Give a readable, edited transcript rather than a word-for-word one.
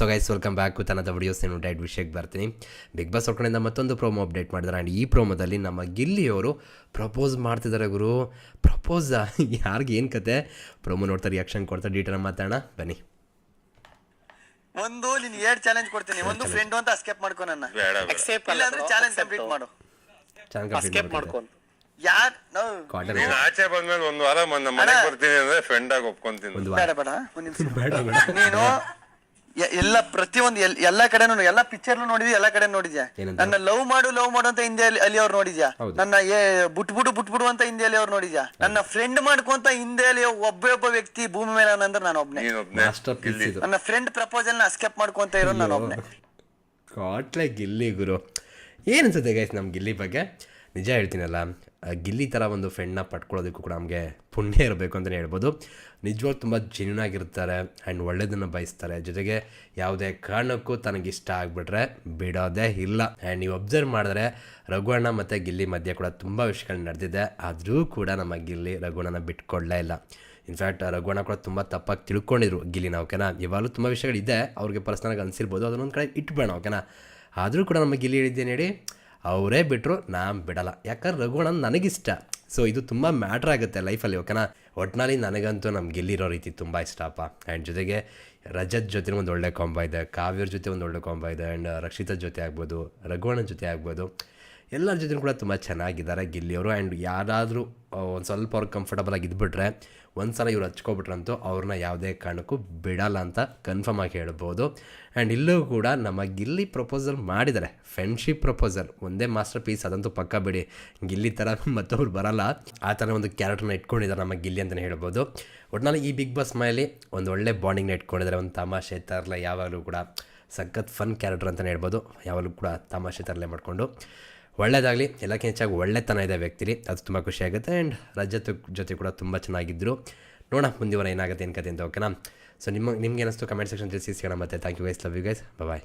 So guys welcome back with another videos. ನಾನು ಡೈಟ್ ವಿಷಯಕ್ಕೆ ಬರ್ತೀನಿ. ಬಿಗ್ ಬಾಸ್ ಹೊರಗಡೆಯಿಂದ ಮತ್ತೊಂದು ಪ್ರೋಮೋ ಅಪ್ಡೇಟ್ ಮಾಡಿದ್ದಾರೆ. ಆ್ಯಂಡ್ ಈ ಪ್ರೋಮೋದಲ್ಲಿ ನಮ್ಮ ಗಿಲ್ಲಿಯವರು ಪ್ರಪೋಸ್ ಮಾಡ್ತಿದ್ದಾರೆ ಗುರು. ಪ್ರಪೋಸ ಯಾರಿಗೆ ಏನು ಕತೆ? ಪ್ರೋಮೋ ನೋಡ್ತಾರೆ, ರಿಯಾಕ್ಷನ್ ಕೊಡ್ತಾರೆ, ಡೀಟೇಲ್ ಮಾತಾಡೋಣ ಬನ್ನಿ. ಒಂದು ನೀನು 2 ಚಾಲೆಂಜ್ ಕೊಡ್ತೀನಿ. ಒಂದು ಫ್ರೆಂಡ್ ಅಂತ ಅಸ್ಕೇಪ್ ಮಾಡ್ಕೊ, ನನ್ನ ಎಕ್ಸೆಪ್ಟ್ ಇಲ್ಲ ಅಂದ್ರೆ ಚಾಲೆಂಜ್ ಕಂಪ್ಲೀಟ್ ಮಾಡು. ಚಾನಲ್ ಎಸ್ಕೇಪ್ ಮಾಡ್ಕೊಂಡು ಯಾರ್ ನೀನ್ ಆಚೆ ಬಂದ್ಮೇಲೆ ಒಂದ್ ವಾರ ಮನೆಗೆ ಬರ್ತೀನಿ ಅಂದ್ರೆ ಫ್ರೆಂಡ್ ಆಗಿ ಒಪ್ಕೊಂತೀನಿ. ಬೇಡ ಬೇಡ ಒಂದ್ ನಿಮಿಷ. ನೀನು ಎಲ್ಲ ಪ್ರತಿಯೊಂದು ಎಲ್ಲಾ ಕಡೆ ಎಲ್ಲಾ ಪಿಕ್ಚರ್ ನೋಡಿದ್ಯಾ, ಎಲ್ಲಾ ಕಡೆ ನೋಡಿದ್ಯಾ. ನನ್ನ ಲವ್ ಮಾಡು ಅಂತ ಹಿಂದೆ ಅಲ್ಲಿ ಅವ್ರು ನೋಡಿದ್ಯಾ. ನನ್ನ ಬುಟ್ಬಿಡು ಅಂತ ಹಿಂದೆ ಅಲ್ಲಿ ಅವ್ರು ನೋಡಿದ್ಯಾ. ನನ್ನ ಫ್ರೆಂಡ್ ಮಾಡ್ಕೊಂತ ಹಿಂದೆ ಅಲ್ಲಿ ಒಬ್ಬ ವ್ಯಕ್ತಿ ಭೂಮಿ ಮೇಲೆ ಅಂದ್ರೆ ನಾನು ಒಬ್ನೇ. ನನ್ನ ಫ್ರೆಂಡ್ ಪ್ರಪೋಸಲ್ ನ ಅಸ್ಕೇಪ್ ಮಾಡ್ಕೊಂತ ಇರೋ ನಾನು ಒಬ್ನೇ. ಕಾಟ್ಲೆ ಗಿಲ್ಲಿ ಗುರು. ಏನನ್ಸುತ್ತೆ ಗೈಸ್ ನಮ್ಮ ಗಿಲ್ಲಿ ಬಗ್ಗೆ? ನಿಜ ಹೇಳ್ತೀನಲ್ಲ, ಗಿಲ್ಲಿ ಥರ ಒಂದು ಫ್ರೆಂಡ್ನ ಪಡ್ಕೊಳ್ಳೋದಕ್ಕೂ ಕೂಡ ನಮಗೆ ಪುಣ್ಯ ಇರಬೇಕು ಅಂತಲೇ ಹೇಳ್ಬೋದು. ನಿಜವಾಗ್ಲೂ ತುಂಬ ಜೆನ್ಯೂನ್ ಆಗಿರ್ತಾರೆ ಆ್ಯಂಡ್ ಒಳ್ಳೆಯದನ್ನು ಬಯಸ್ತಾರೆ. ಜೊತೆಗೆ ಯಾವುದೇ ಕಾರಣಕ್ಕೂ ತನಗಿಷ್ಟ ಆಗಿಬಿಟ್ರೆ ಬಿಡೋದೇ ಇಲ್ಲ. ಆ್ಯಂಡ್ ನೀವು ಅಬ್ಸರ್ವ್ ಮಾಡಿದ್ರೆ ರಘುವಣ್ಣ ಮತ್ತು ಗಿಲ್ಲಿ ಮಧ್ಯೆ ಕೂಡ ತುಂಬ ವಿಷಯಗಳು ನಡೆದಿದೆ. ಆದರೂ ಕೂಡ ನಮ್ಮ ಗಿಲ್ಲಿ ರಘುವಣ್ಣನ ಬಿಟ್ಕೊಡ್ಲೇ ಇಲ್ಲ. ಇನ್ಫ್ಯಾಕ್ಟ್ ರಘುವಣ್ಣ ಕೂಡ ತುಂಬ ತಪ್ಪಾಗಿ ತಿಳ್ಕೊಂಡಿದ್ರು ಗಿಲ್ಲಿನ. ಓಕೆನಾ, ಇವಾಗಲೂ ತುಂಬ ವಿಷಯಗಳಿದೆ, ಅವ್ರಿಗೆ ಪರ್ಸ್ನಲಾಗಿ ಅನಿಸಿರ್ಬೋದು, ಅದನ್ನೊಂದು ಕಡೆ ಇಟ್ಬೇಡ. ಓಕೆನಾ, ಆದರೂ ಕೂಡ ನಮ್ಮ ಗಿಲ್ಲಿ ಹೇಳಿದ್ದೇನೆ ಹೇಳಿ, ಅವರೇ ಬಿಟ್ಟರು ನಾನು ಬಿಡಲ್ಲ. ಯಾಕಂದ್ರೆ ರಘುವಣ್ಣ ನನಗಿಷ್ಟ. ಸೊ ಇದು ತುಂಬ ಮ್ಯಾಟ್ರ್ ಆಗುತ್ತೆ ಲೈಫಲ್ಲಿ. ಓಕೆನಾ, ಒಟ್ಟಿನಲ್ಲಿ ನನಗಂತೂ ನಮ್ಮ ಗೆಲ್ಲಿರೋ ರೀತಿ ತುಂಬ ಇಷ್ಟಪ್ಪ. ಆ್ಯಂಡ್ ಜೊತೆಗೆ ರಜತ್ ಜೊತೆ ಒಂದು ಒಳ್ಳೆ ಕಾಂಬ ಇದೆ, ಕಾವ್ಯರ ಜೊತೆ ಒಂದು ಒಳ್ಳೆ ಕಾಂಬ ಇದೆ, ಆ್ಯಂಡ್ ರಕ್ಷಿತಾ ಜೊತೆ ಆಗ್ಬೋದು, ರಘುವಣ್ಣನ ಜೊತೆ ಆಗ್ಬೋದು, ಎಲ್ಲರ ಜೊತೆ ಕೂಡ ತುಂಬ ಚೆನ್ನಾಗಿದ್ದಾರೆ ಗಿಲ್ಲಿಯವರು. ಆ್ಯಂಡ್ ಯಾರಾದರೂ ಒಂದು ಸ್ವಲ್ಪ ಅವ್ರಿಗೆ ಕಂಫರ್ಟಬಲ್ ಆಗಿ ಇದ್ಬಿಟ್ರೆ, ಒಂದು ಸಲ ಇವ್ರು ಹಚ್ಕೊಬಿಟ್ರಂತೂ ಅವ್ರನ್ನ ಯಾವುದೇ ಕಾರಣಕ್ಕೂ ಬಿಡಲ್ಲ ಅಂತ ಕನ್ಫರ್ಮ್ ಆಗಿ ಹೇಳ್ಬೋದು. ಆ್ಯಂಡ್ ಇಲ್ಲೂ ಕೂಡ ನಮ್ಮ ಗಿಲ್ಲಿ ಪ್ರಪೋಸಲ್ ಮಾಡಿದ್ದಾರೆ, ಫ್ರೆಂಡ್ಶಿಪ್ ಪ್ರಪೋಸಲ್. ಒಂದೇ ಮಾಸ್ಟರ್ ಪೀಸ್, ಅದಂತೂ ಪಕ್ಕ ಬಿಡಿ. ಗಿಲ್ಲಿ ಥರ ಮತ್ತೊಬ್ರು ಬರಲ್ಲ, ಆ ಥರ ಒಂದು ಕ್ಯಾರೆಕ್ಟರ್ನ ಇಟ್ಕೊಂಡಿದ್ದಾರೆ ನಮ್ಮ ಗಿಲ್ಲಿ ಅಂತಲೇ ಹೇಳ್ಬೋದು. ಒಟ್ಟಿನಲ್ಲಿ ಈ ಬಿಗ್ ಬಾಸ್ ಮನೆಯಲ್ಲಿ ಒಂದು ಒಳ್ಳೆ ಬಾಂಡಿಂಗ್ನ ಇಟ್ಕೊಂಡಿದ್ದಾರೆ. ಒಂದು ತಮಾಷೆ ತರಲೆ, ಯಾವಾಗಲೂ ಕೂಡ ಸಖತ್ ಫನ್ ಕ್ಯಾರೆಕ್ಟರ್ ಅಂತಲೇ ಹೇಳ್ಬೋದು. ಯಾವಾಗಲೂ ಕೂಡ ತಮಾಷೆ ತರಲೆ ಮಾಡಿಕೊಂಡು ಒಳ್ಳೆಯದಾಗಲಿ. ಎಲ್ಲಕ್ಕಿಂತ ಹೆಚ್ಚಾಗಿ ಒಳ್ಳೆತನ ಇದೆ ವ್ಯಕ್ತಿಲಿ, ಅದು ತುಂಬ ಖುಷಿಯಾಗುತ್ತೆ. ಆ್ಯಂಡ್ ರಜತ್ ಜೊತೆ ಕೂಡ ತುಂಬ ಚೆನ್ನಾಗಿದ್ದರು. ನೋಡೋಣ ಮುಂದಿನ ಏನಾಗುತ್ತೆ ಏನು ಕತೆ ಅಂತ. ಓಕೆನಾ, ಸೊ ನಿಮ್ಗೆ ಏನಿಸ್ತು ಕಮೆಂಟ್ ಸೆಕ್ಷನ್ ತಿಳಿಸಿ ಸಿಗೋಣ. ಮತ್ತೆ thank you guys, love you guys, bye.